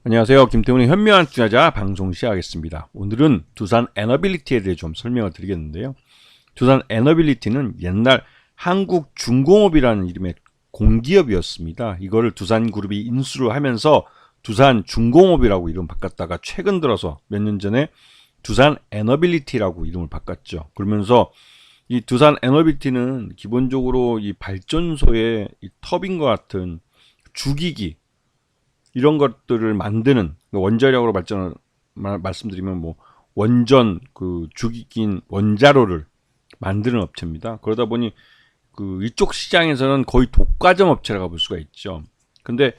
안녕하세요. 김태훈의 현명한 투자자 방송 시작하겠습니다. 오늘은 두산 에너빌리티에 대해 좀 설명을 드리겠는데요. 두산 에너빌리티는 옛날 한국중공업이라는 이름의 공기업이었습니다. 이거를 두산그룹이 인수를 하면서 두산중공업이라고 이름 바꿨다가 최근 들어서 몇 년 전에 두산 에너빌리티라고 이름을 바꿨죠. 그러면서 이 두산 에너빌리티는 기본적으로 이 발전소의 이 터빈과 같은 주기기 이런 것들을 만드는 원자력으로 말씀드리면 뭐 원전 그 주기기인 원자로를 만드는 업체입니다. 그러다 보니 그 이쪽 시장에서는 거의 독과점 업체라고 볼 수가 있죠. 근데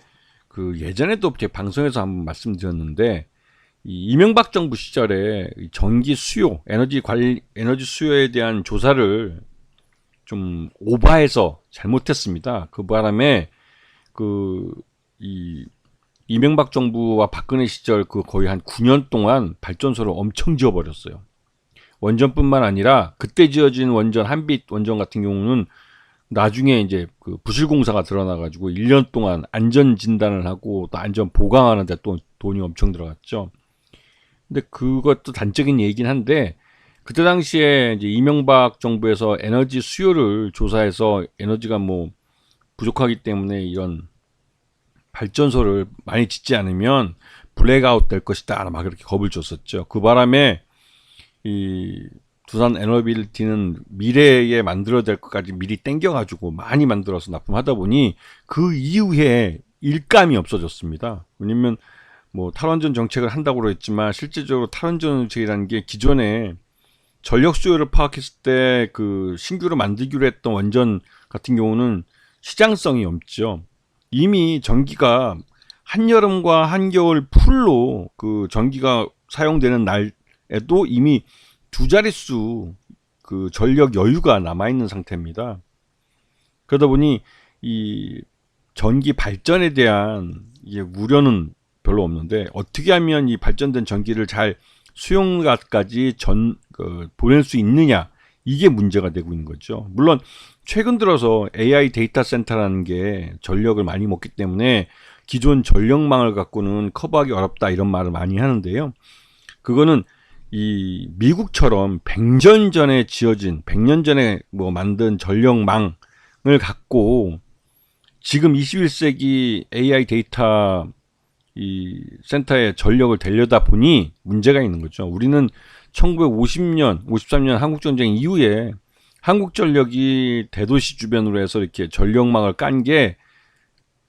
그 예전에도 제 방송에서 한번 말씀드렸는데 이 이명박 정부 시절에 전기 수요, 에너지 수요에 대한 조사를 좀 오바해서 잘못했습니다. 그 바람에 이 이명박 정부와 박근혜 시절 그 거의 한 9년 동안 발전소를 엄청 지어버렸어요. 원전뿐만 아니라 그때 지어진 원전 한빛 원전 같은 경우는 나중에 이제 그 부실공사가 드러나가지고 1년 동안 안전 진단을 하고 또 안전 보강하는데 또 돈이 엄청 들어갔죠. 근데 그것도 단적인 얘기긴 한데 그때 당시에 이제 이명박 정부에서 에너지 수요를 조사해서 에너지가 뭐 부족하기 때문에 이런 발전소를 많이 짓지 않으면 블랙아웃 될 것이다 막 이렇게 겁을 줬었죠. 그 바람에 이 두산 에너빌리티는 미래에 만들어야 될 것까지 미리 땡겨가지고 많이 만들어서 납품하다 보니 그 이후에 일감이 없어졌습니다. 왜냐면 뭐 탈원전 정책을 한다고 했지만 실제적으로 탈원전 정책이라는 게 기존에 전력 수요를 파악했을 때 그 신규로 만들기로 했던 원전 같은 경우는 시장성이 없죠. 이미 전기가 한여름과 한겨울 풀로 그 전기가 사용되는 날에도 이미 두 자릿수 그 전력 여유가 남아있는 상태입니다. 그러다 보니 이 전기 발전에 대한 이게 우려는 별로 없는데 어떻게 하면 이 발전된 전기를 잘 수용가까지 보낼 수 있느냐 이게 문제가 되고 있는 거죠. 물론 최근 들어서 AI 데이터 센터라는 게 전력을 많이 먹기 때문에 기존 전력망을 갖고는 커버하기 어렵다 이런 말을 많이 하는데요. 그거는 이 미국처럼 100년 전에 지어진 100년 전에 뭐 만든 전력망을 갖고 지금 21세기 AI 데이터 이 센터에 전력을 대려다 보니 문제가 있는 거죠. 우리는 1950년, 53년 한국전쟁 이후에 한국전력이 대도시 주변으로 해서 이렇게 전력망을 깐 게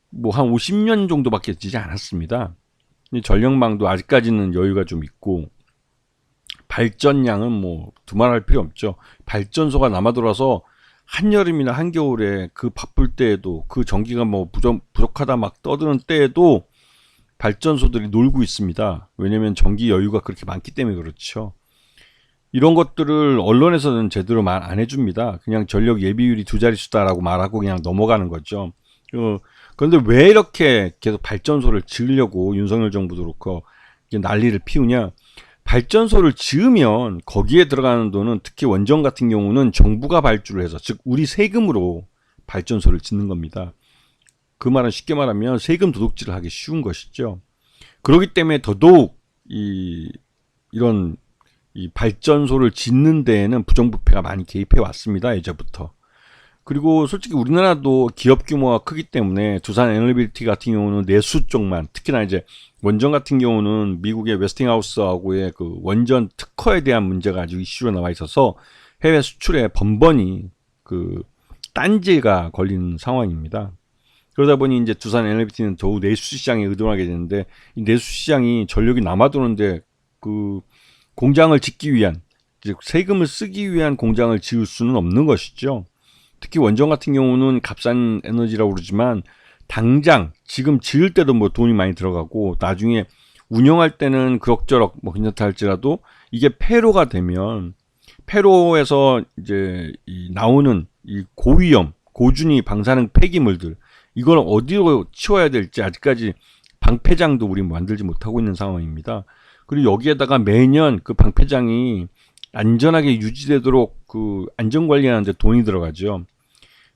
뭐 한 50년 정도밖에 되지 않았습니다. 전력망도 아직까지는 여유가 좀 있고 발전량은 뭐 두말할 필요 없죠. 발전소가 남아돌아서 한여름이나 한겨울에 그 바쁠 때에도 그 전기가 뭐 부족하다 막 떠드는 때에도 발전소들이 놀고 있습니다. 왜냐면 전기 여유가 그렇게 많기 때문에 그렇죠. 이런 것들을 언론에서는 제대로 말 안 해줍니다. 그냥 전력 예비율이 두 자릿수다라고 말하고 그냥 넘어가는 거죠. 그런데 왜 이렇게 계속 발전소를 지으려고 윤석열 정부도 그렇고 난리를 피우냐. 발전소를 지으면 거기에 들어가는 돈은 특히 원전 같은 경우는 정부가 발주를 해서 즉 우리 세금으로 발전소를 짓는 겁니다. 그 말은 쉽게 말하면 세금 도둑질을 하기 쉬운 것이죠. 그렇기 때문에 더더욱 이런 발전소를 짓는 데에는 부정부패가 많이 개입해 왔습니다. 예전부터. 그리고 솔직히 우리나라도 기업 규모가 크기 때문에 두산 에너빌리티 같은 경우는 내수 쪽만 특히나 이제 원전 같은 경우는 미국의 웨스팅하우스하고의 그 원전 특허에 대한 문제가 아주 이슈로 나와 있어서 해외 수출에 번번이 그 딴지가 걸리는 상황입니다. 그러다 보니 이제 두산 에너빌리티는 더욱 내수 시장에 의존하게 되는데 이 내수 시장이 전력이 남아도는데 그 공장을 짓기 위한 즉 세금을 쓰기 위한 공장을 지을 수는 없는 것이죠. 특히 원전 같은 경우는 값싼 에너지라고 그러지만 당장 지금 지을 때도 뭐 돈이 많이 들어가고 나중에 운영할 때는 그럭저럭 뭐 괜찮다 할지라도 이게 폐로가 되면 폐로에서 이제 나오는 이 고위험, 고준위 방사능 폐기물들 이걸 어디로 치워야 될지 아직까지 방패장도 우리 만들지 못하고 있는 상황입니다. 그리고 여기에다가 매년 그 방패장이 안전하게 유지되도록 그 안전관리하는데 돈이 들어가죠.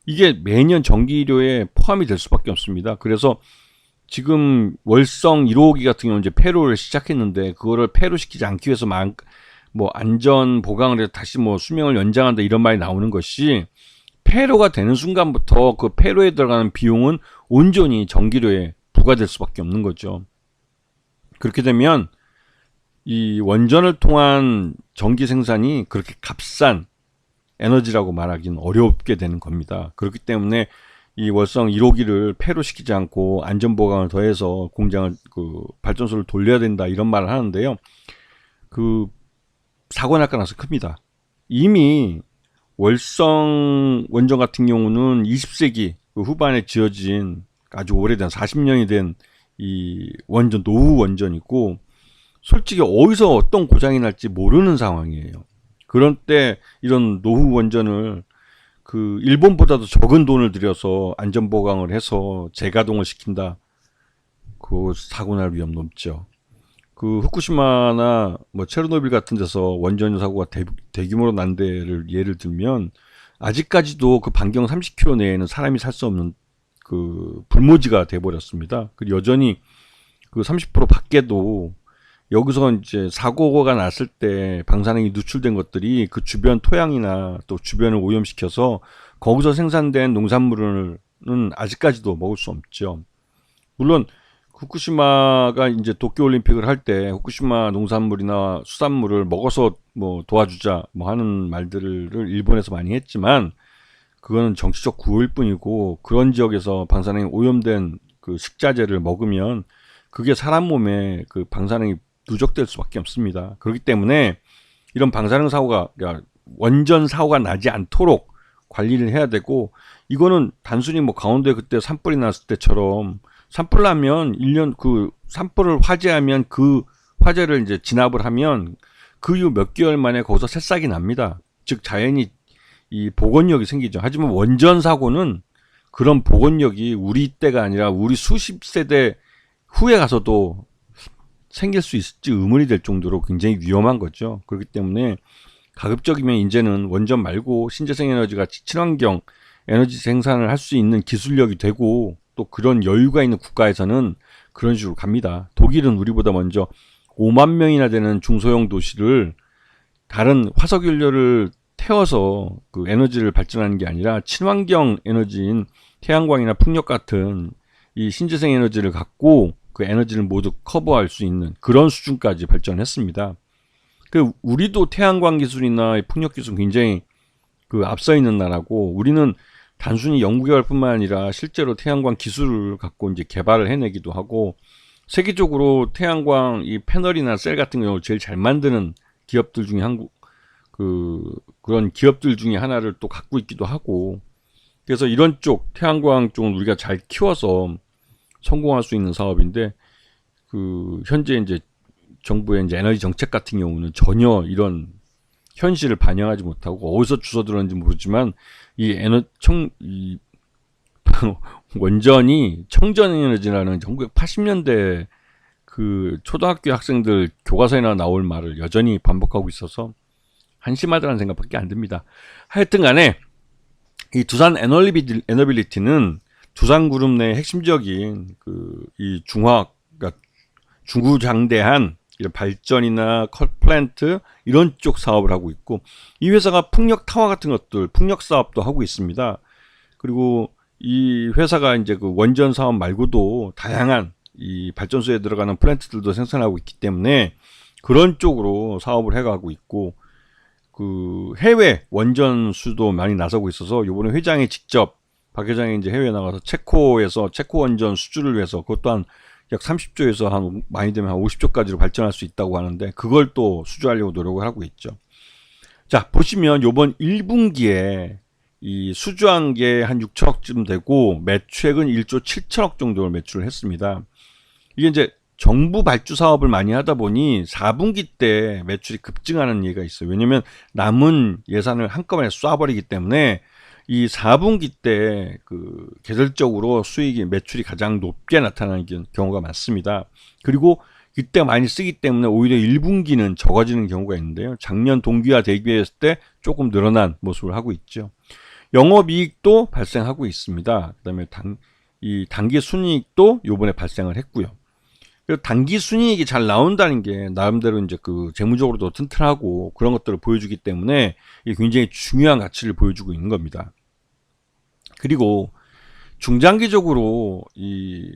이게 매년 전기료에 포함이 될 수밖에 없습니다. 그래서 지금 월성 1호기 같은 경우는 이제 폐로를 시작했는데 그거를 폐로시키지 않기 위해서 뭐 안전 보강을 해서 다시 뭐 수명을 연장한다 이런 말이 나오는 것이, 폐로가 되는 순간부터 그 폐로에 들어가는 비용은 온전히 전기료에 부과될 수밖에 없는 거죠. 그렇게 되면 이 원전을 통한 전기 생산이 그렇게 값싼 에너지라고 말하기는 어렵게 되는 겁니다. 그렇기 때문에 이 월성 1호기를 폐로 시키지 않고 안전보강을 더해서 공장을 발전소를 돌려야 된다 이런 말을 하는데요. 사고 날 가능성이 큽니다. 이미 월성 원전 같은 경우는 20세기 후반에 지어진 아주 오래된 40년이 된 이 원전, 노후 원전이고, 솔직히 어디서 어떤 고장이 날지 모르는 상황이에요. 그런 때 이런 노후 원전을 일본보다도 적은 돈을 들여서 안전보강을 해서 재가동을 시킨다. 그 사고 날 위험 높죠. 후쿠시마나 뭐 체르노빌 같은 데서 원전 사고가 대규모로 난 데를 예를 들면, 아직까지도 그 반경 30km 내에는 사람이 살 수 없는 불모지가 돼버렸습니다. 그리고 여전히 30% 밖에도 여기서 이제 사고가 났을 때 방사능이 누출된 것들이 그 주변 토양이나 또 주변을 오염시켜서 거기서 생산된 농산물은 아직까지도 먹을 수 없죠. 물론 후쿠시마가 이제 도쿄올림픽을 할 때 후쿠시마 농산물이나 수산물을 먹어서 뭐 도와주자 뭐 하는 말들을 일본에서 많이 했지만, 그거는 정치적 구호일 뿐이고, 그런 지역에서 방사능이 오염된 식자재를 먹으면 그게 사람 몸에 방사능이 누적될 수밖에 없습니다. 그렇기 때문에 이런 방사능 사고가, 그러니까 원전 사고가 나지 않도록 관리를 해야 되고, 이거는 단순히 뭐 강원도에 그때 산불이 났을 때처럼 산불 나면 1년 산불을 화재하면 그 화재를 이제 진압을 하면 그 이후 몇 개월 만에 거기서 새싹이 납니다. 즉 자연히 이 복원력이 생기죠. 하지만 원전 사고는 그런 복원력이 우리 때가 아니라 우리 수십 세대 후에 가서도 생길 수 있을지 의문이 될 정도로 굉장히 위험한 거죠. 그렇기 때문에 가급적이면 이제는 원전 말고 신재생 에너지가 친환경 에너지 생산을 할 수 있는 기술력이 되고, 또 그런 여유가 있는 국가에서는 그런 식으로 갑니다. 독일은 우리보다 먼저 5만 명이나 되는 중소형 도시를 다른 화석연료를 태워서 에너지를 발전하는 게 아니라 친환경 에너지인 태양광이나 풍력 같은 이 신재생 에너지를 갖고 그 에너지를 모두 커버할 수 있는 그런 수준까지 발전했습니다. 우리도 태양광 기술이나 풍력 기술 굉장히 앞서 있는 나라고, 우리는 단순히 연구개발뿐만 아니라 실제로 태양광 기술을 갖고 이제 개발을 해내기도 하고, 세계적으로 태양광 이 패널이나 셀 같은 경우를 제일 잘 만드는 기업들 중에 그런 기업들 중에 하나를 또 갖고 있기도 하고, 그래서 이런 쪽 태양광 쪽은 우리가 잘 키워서 성공할 수 있는 사업인데, 현재 이제 정부의 이제 에너지 정책 같은 경우는 전혀 이런 현실을 반영하지 못하고, 어디서 주워들었는지 모르지만 이 원전이 청전에너지라는 1980년대 초등학교 학생들 교과서에나 나올 말을 여전히 반복하고 있어서 한심하다는 생각밖에 안 듭니다. 하여튼 간에 이 두산 에너빌리티는 두산그룹 내 핵심적인 이 그러니까 중구장대한 이런 발전이나 컬플랜트 이런 쪽 사업을 하고 있고, 이 회사가 풍력 타워 같은 것들, 풍력 사업도 하고 있습니다. 그리고 이 회사가 이제 원전 사업 말고도 다양한 이 발전소에 들어가는 플랜트들도 생산하고 있기 때문에 그런 쪽으로 사업을 해가고 있고, 해외 원전수도 많이 나서고 있어서 요번에 회장이 직접, 박 회장이 이제 해외에 나가서 체코에서 체코 원전 수주를 위해서, 그것 또한 약 30조에서 많이 되면 한 50조까지로 발전할 수 있다고 하는데, 그걸 또 수주하려고 노력을 하고 있죠. 자, 보시면 요번 1분기에 이 수주한 게 한 6천억쯤 되고, 매출액은 1조 7천억 정도를 매출을 했습니다. 이게 이제 정부 발주 사업을 많이 하다 보니 4분기 때 매출이 급증하는 예가 있어요. 왜냐면 남은 예산을 한꺼번에 쏴버리기 때문에 이 4분기 때 계절적으로 매출이 가장 높게 나타나는 경우가 많습니다. 그리고 이때 많이 쓰기 때문에 오히려 1분기는 적어지는 경우가 있는데요. 작년 동기와 대비했을 때 조금 늘어난 모습을 하고 있죠. 영업이익도 발생하고 있습니다. 그다음에 이 단기 순이익도 요번에 발생을 했고요. 그리고 단기 순이익이 잘 나온다는 게 나름대로 이제 그 재무적으로도 튼튼하고 그런 것들을 보여주기 때문에 이게 굉장히 중요한 가치를 보여주고 있는 겁니다. 그리고 중장기적으로 이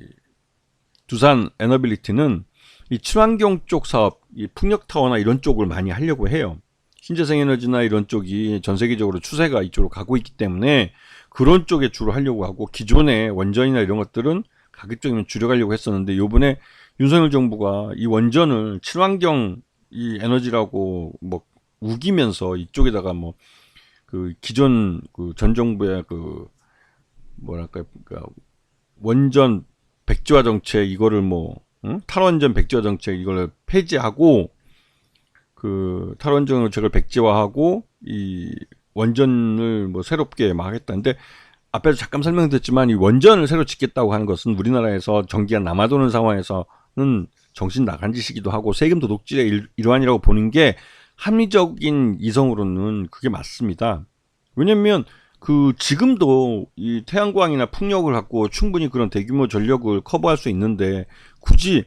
두산 에너빌리티는 이 친환경 쪽 사업, 이 풍력타워나 이런 쪽을 많이 하려고 해요. 신재생에너지나 이런 쪽이 전 세계적으로 추세가 이쪽으로 가고 있기 때문에 그런 쪽에 주로 하려고 하고, 기존의 원전이나 이런 것들은 가급적이면 줄여가려고 했었는데, 요번에 윤석열 정부가 이 원전을 친환경 이 에너지라고 뭐 우기면서 이쪽에다가 뭐 그 기존 그 전 정부의 그 뭐랄까 그러니까 원전 백지화 정책 이거를 뭐 탈원전 백지화 정책 이걸 폐지하고 그 탈원전 정책을 백지화하고 이 원전을 뭐 새롭게 막 했다는데, 앞에서 잠깐 설명드렸지만 이 원전을 새로 짓겠다고 하는 것은 우리나라에서 전기가 남아도는 상황에서는 정신 나간 짓이기도 하고 세금 도둑질의 일환이라고 보는 게 합리적인 이성으로는 그게 맞습니다. 왜냐면 그 지금도 이 태양광이나 풍력을 갖고 충분히 그런 대규모 전력을 커버할 수 있는데, 굳이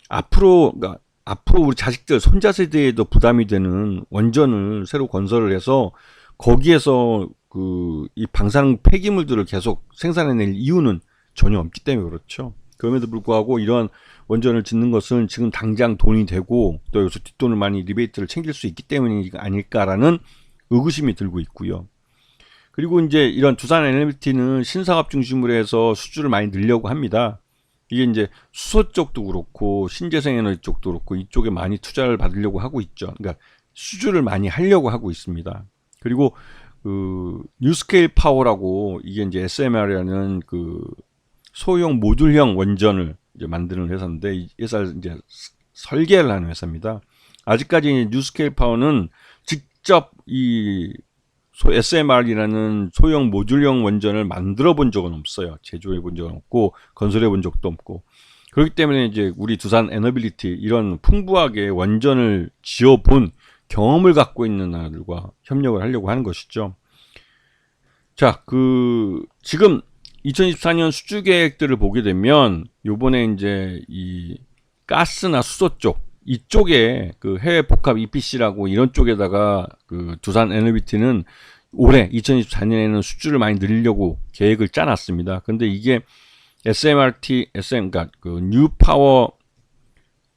그러니까 앞으로 우리 자식들 손자 세대에도 부담이 되는 원전을 새로 건설을 해서 거기에서 그 이 방사능 폐기물들을 계속 생산해낼 이유는 전혀 없기 때문에 그렇죠. 그럼에도 불구하고 이러한 원전을 짓는 것은 지금 당장 돈이 되고 또 여기서 뒷돈을 많이 리베이트를 챙길 수 있기 때문이 아닐까라는 의구심이 들고 있고요. 그리고 이제 이런 두산 에너빌리티는 신사업 중심으로 해서 수주를 많이 늘려고 합니다. 이게 이제 수소 쪽도 그렇고 신재생 에너지 쪽도 그렇고 이쪽에 많이 투자를 받으려고 하고 있죠. 그러니까 수주를 많이 하려고 하고 있습니다. 그리고 그 뉴스케일 파워라고, 이게 이제 SMR이라는 그 소형 모듈형 원전을 이제 만드는 회사인데, 이 회사를 이제 설계를 하는 회사입니다. 아직까지 뉴스케일 파워는 직접 이 SMR이라는 소형 모듈형 원전을 만들어 본 적은 없어요. 제조해 본 적은 없고 건설해 본 적도 없고. 그렇기 때문에 이제 우리 두산 에너빌리티 이런 풍부하게 원전을 지어 본 경험을 갖고 있는 나라들과 협력을 하려고 하는 것이죠. 자, 지금 2024년 수주 계획들을 보게 되면 요번에 이제 이 가스나 수소 쪽 이쪽에 그 해외 복합 EPC라고 이런 쪽에다가 그 두산 에너빌리티는 올해 2024년에는 수주를 많이 늘리려고 계획을 짜놨습니다. 근데 이게 그러니까 그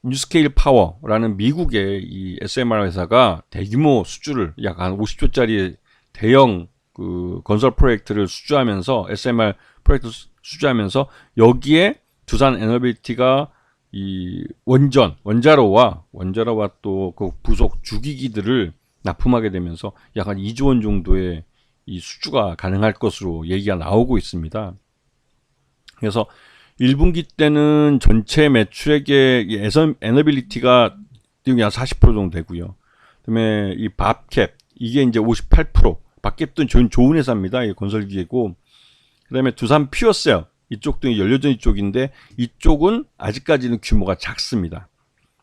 뉴스케일 파워라는 미국의 이 SMR 회사가 대규모 수주를 약 한 50조짜리 대형 그 건설 프로젝트를 수주하면서 SMR 프로젝트 수주하면서 여기에 두산 에너빌리티가 이 원자로와 또 그 부속 주기기들을 납품하게 되면서 약 한 2조 원 정도의 이 수주가 가능할 것으로 얘기가 나오고 있습니다. 그래서 1분기 때는 전체 매출액의 에너빌리티가 약 40% 정도 되고요. 그다음에 이 밥캡 이게 이제 58%. 밥캡도 좋은 회사입니다. 이 건설기계고. 그다음에 두산 퓨어셀 이쪽도 연료전 쪽인데 이쪽은 아직까지는 규모가 작습니다.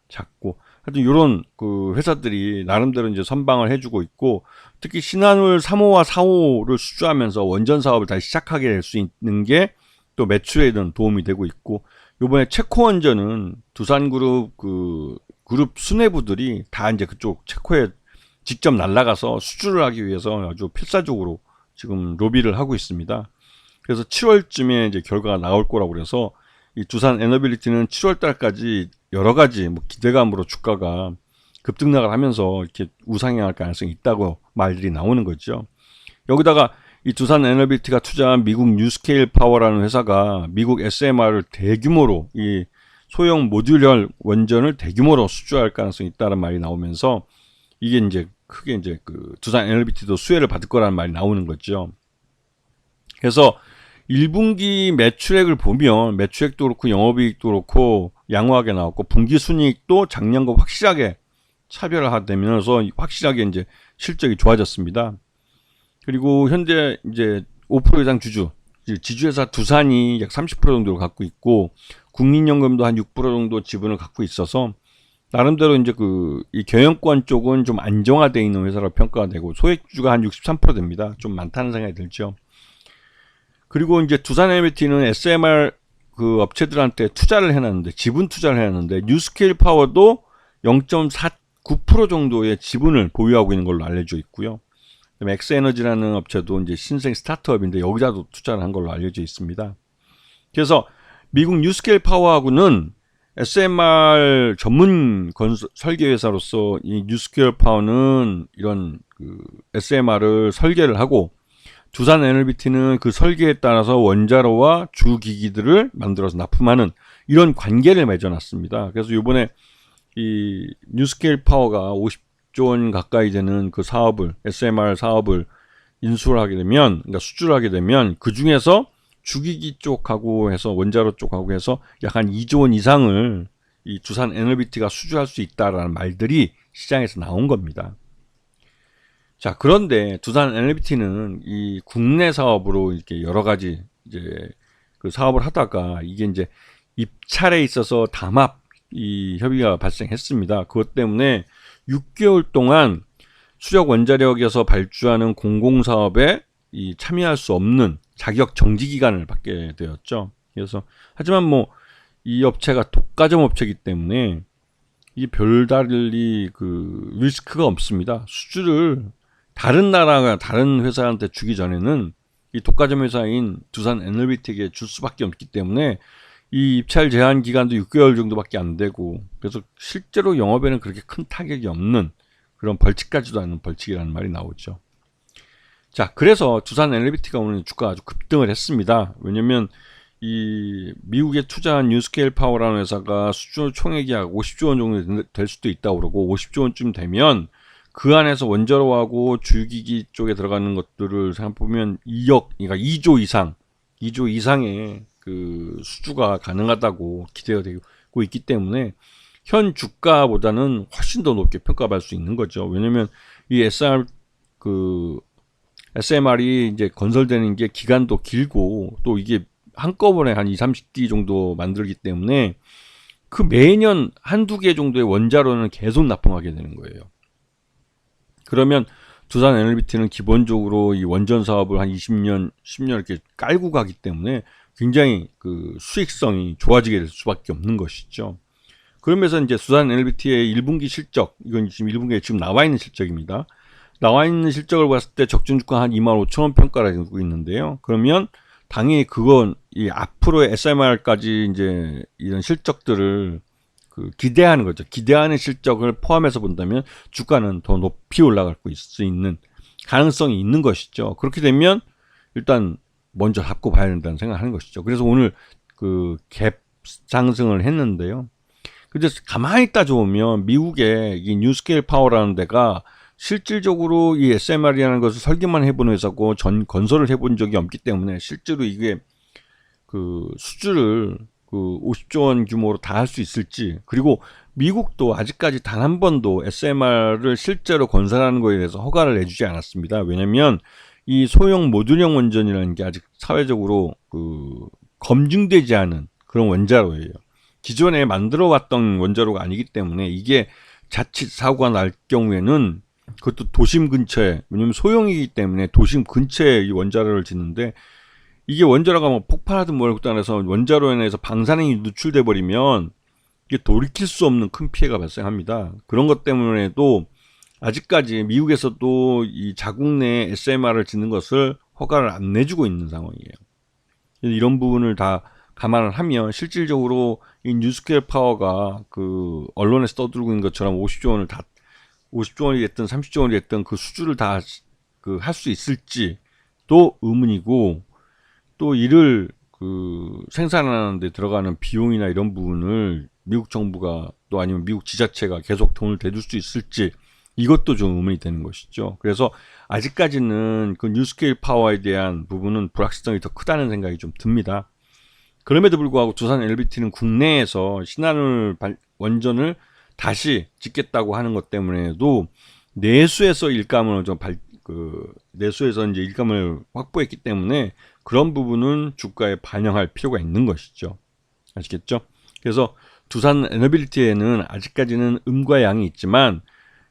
작고 하여튼 이런 그 회사들이 나름대로 이제 선방을 해주고 있고, 특히 신한울 3호와 4호를 수주하면서 원전 사업을 다시 시작하게 될 수 있는 게 또 매출에는 도움이 되고 있고, 요번에 체코 원전은 두산그룹 그룹 수뇌부들이 다 이제 그쪽 체코에 직접 날아가서 수주를 하기 위해서 아주 필사적으로 지금 로비를 하고 있습니다. 그래서 7월쯤에 이제 결과가 나올 거라고 그래서 이 두산 에너빌리티는 7월 달까지 여러 가지 뭐 기대감으로 주가가 급등락을 하면서 이렇게 우상향할 가능성이 있다고 말들이 나오는 거죠. 여기다가 이 두산 에너빌리티가 투자한 미국 뉴스케일 파워라는 회사가 미국 SMR을 대규모로 이 소형 모듈형 원전을 대규모로 수주할 가능성이 있다는 말이 나오면서 이게 이제 크게 이제 그 두산 에너빌리티도 수혜를 받을 거라는 말이 나오는 거죠. 그래서 1분기 매출액을 보면 매출액도 그렇고 영업이익도 그렇고 양호하게 나왔고, 분기 순이익도 작년과 확실하게 차별화되면서 확실하게 이제 실적이 좋아졌습니다. 그리고 현재 이제 5% 이상 지주회사 두산이 약 30% 정도를 갖고 있고, 국민연금도 한 6% 정도 지분을 갖고 있어서 나름대로 이제 이 경영권 쪽은 좀 안정화되어 있는 회사로 평가가 되고, 소액주가 한 63% 됩니다. 좀 많다는 생각이 들죠. 그리고 이제 두산 NLBT는 SMR 그 업체들한테 투자를 해놨는데, 지분 투자를 해놨는데, 뉴스케일 파워도 0.49% 정도의 지분을 보유하고 있는 걸로 알려져 있고요. 그다음에 엑스에너지라는 업체도 이제 신생 스타트업인데 여기다도 투자를 한 걸로 알려져 있습니다. 그래서 미국 뉴스케일 파워하고는 SMR 전문 설계 회사로서 이 뉴스케일 파워는 이런 그 SMR을 설계를 하고, 두산 NLBT는 그 설계에 따라서 원자로와 주기기들을 만들어서 납품하는 이런 관계를 맺어놨습니다. 그래서 이번에 이 뉴스케일 파워가 50조 원 가까이 되는 그 사업을, SMR 사업을 인수를 하게 되면, 그러니까 수주를 하게 되면, 그 중에서 주기기 쪽하고 해서, 원자로 쪽하고 해서 약 한 2조 원 이상을 이 두산 NLBT가 수주할 수 있다라는 말들이 시장에서 나온 겁니다. 자, 그런데 두산 NLBT는 이 국내 사업으로 이렇게 여러 가지 이제 그 사업을 하다가 이게 이제 입찰에 있어서 담합 이 협의가 발생했습니다. 그것 때문에 6개월 동안 수력 원자력에서 발주하는 공공사업에 이 참여할 수 없는 자격 정지 기간을 받게 되었죠. 그래서 하지만 뭐 이 업체가 독과점 업체이기 때문에 이 별달리 그 리스크가 없습니다. 수주를 다른 나라가 다른 회사한테 주기 전에는 이 독과점 회사인 두산 NLBT에게 줄 수밖에 없기 때문에 이 입찰 제한 기간도 6개월 정도밖에 안 되고, 그래서 실제로 영업에는 그렇게 큰 타격이 없는 그런 벌칙까지도 않는 벌칙이라는 말이 나오죠. 자, 그래서 두산 NLBT가 오늘 주가가 아주 급등을 했습니다. 왜냐면 이 미국에 투자한 뉴스케일 파워라는 회사가 수주 총액이 약 50조 원 정도 될 수도 있다고 그러고, 50조 원쯤 되면 그 안에서 원자로하고 주기기 쪽에 들어가는 것들을 생각해보면 2억, 그러니까 2조 이상의 그 수주가 가능하다고 기대가 되고 있기 때문에 현 주가보다는 훨씬 더 높게 평가받을 수 있는 거죠. 왜냐면 이 SMR이 이제 건설되는 게 기간도 길고, 또 이게 한꺼번에 한 20-30기 정도 만들기 때문에 그 매년 한두 개 정도의 원자로는 계속 납품하게 되는 거예요. 그러면 두산 NLBT는 기본적으로 이 원전 사업을 한 20년, 10년 이렇게 깔고 가기 때문에 굉장히 그 수익성이 좋아지게 될 수밖에 없는 것이죠. 그러면서 이제 두산 NLBT의 1분기 실적, 이건 지금 1분기에 지금 나와 있는 실적입니다. 나와 있는 실적을 봤을 때 적정주가 한 25,000원 평가를 되고 있는데요. 그러면 당연히 그건 이 앞으로의 SMR까지 이제 이런 실적들을 그 기대하는 거죠. 기대하는 실적을 포함해서 본다면 주가는 더 높이 올라갈 수 있는 가능성이 있는 것이죠. 그렇게 되면 일단 먼저 잡고 봐야 된다는 생각을 하는 것이죠. 그래서 오늘 그 갭 상승을 했는데요. 근데 가만히 따져보면 미국의 이 뉴스케일 파워라는 데가 실질적으로 이 SMR이라는 것을 설계만 해본 회사고 건설을 해본 적이 없기 때문에 실제로 이게 그 수주를 그 50조 원 규모로 다 할 수 있을지, 그리고 미국도 아직까지 단 한 번도 SMR을 실제로 건설하는 거에 대해서 허가를 내주지 않았습니다. 왜냐면 이 소형 모듈형 원전이라는 게 아직 사회적으로 그 검증되지 않은 그런 원자로예요. 기존에 만들어 왔던 원자로가 아니기 때문에 이게 자칫 사고가 날 경우에는, 그것도 도심 근처에, 왜냐면 소형이기 때문에 도심 근처에 이 원자로를 짓는데, 이게 원자로가 뭐 폭발하든 뭘 떠나서 원자로에 의해서 방사능이 누출돼 버리면 이게 돌이킬 수 없는 큰 피해가 발생합니다. 그런 것 때문에도 아직까지 미국에서도 이 자국 내 SMR을 짓는 것을 허가를 안 내주고 있는 상황이에요. 이런 부분을 다 감안을 하면 실질적으로 이 뉴스케일 파워가 그 언론에서 떠들고 있는 것처럼 50조 원을 다 50조 원이 됐든 30조 원이 됐든 그 수주를 다 그 할 수 있을지도 의문이고, 또 이를 그 생산하는 데 들어가는 비용이나 이런 부분을 미국 정부가 또 아니면 미국 지자체가 계속 돈을 대줄 수 있을지, 이것도 좀 의문이 되는 것이죠. 그래서 아직까지는 그 뉴스케일 파워에 대한 부분은 불확실성이 더 크다는 생각이 좀 듭니다. 그럼에도 불구하고 두산 NLBT는 국내에서 신한울 원전을 다시 짓겠다고 하는 것 때문에도 내수에서 일감을 내수에서 이제 일감을 확보했기 때문에 그런 부분은 주가에 반영할 필요가 있는 것이죠. 아시겠죠? 그래서 두산 NLBT에는 아직까지는 음과 양이 있지만,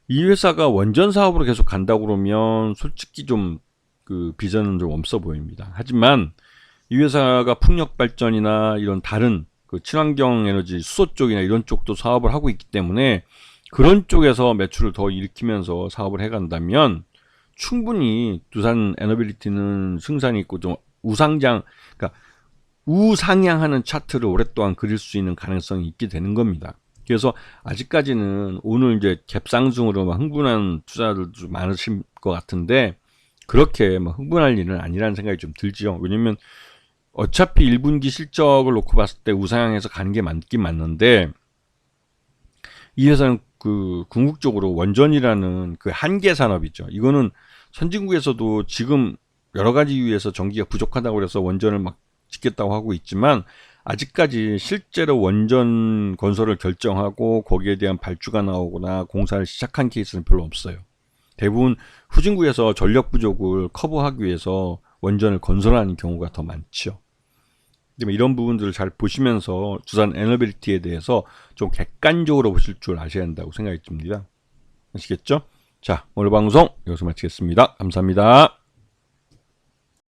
이 회사가 원전 사업으로 계속 간다고 그러면 솔직히 좀 그 비전은 좀 없어 보입니다. 하지만 이 회사가 풍력 발전이나 이런 다른 그 친환경 에너지 수소 쪽이나 이런 쪽도 사업을 하고 있기 때문에 그런 쪽에서 매출을 더 일으키면서 사업을 해간다면 충분히 두산 에너빌리티는 승산이 있고 좀 그러니까 우상향하는 차트를 오랫동안 그릴 수 있는 가능성이 있게 되는 겁니다. 그래서 아직까지는 오늘 이제 갭상승으로 막 흥분한 투자들도 많으실 것 같은데 그렇게 막 흥분할 일은 아니라는 생각이 좀 들죠. 왜냐면 어차피 1분기 실적을 놓고 봤을 때 우상향해서 가는 게 맞긴 맞는데 이 회사는 그 궁극적으로 원전이라는 그 한계 산업이죠. 이거는 선진국에서도 지금 여러 가지 이유에서 전기가 부족하다고 그래서 원전을 막 짓겠다고 하고 있지만 아직까지 실제로 원전 건설을 결정하고 거기에 대한 발주가 나오거나 공사를 시작한 케이스는 별로 없어요. 대부분 후진국에서 전력 부족을 커버하기 위해서 원전을 건설하는 경우가 더 많죠. 이런 부분들을 잘 보시면서 두산 에너빌리티에 대해서 좀 객관적으로 보실 줄 아셔야 한다고 생각이 듭니다. 아시겠죠? 자, 오늘 방송 여기서 마치겠습니다. 감사합니다.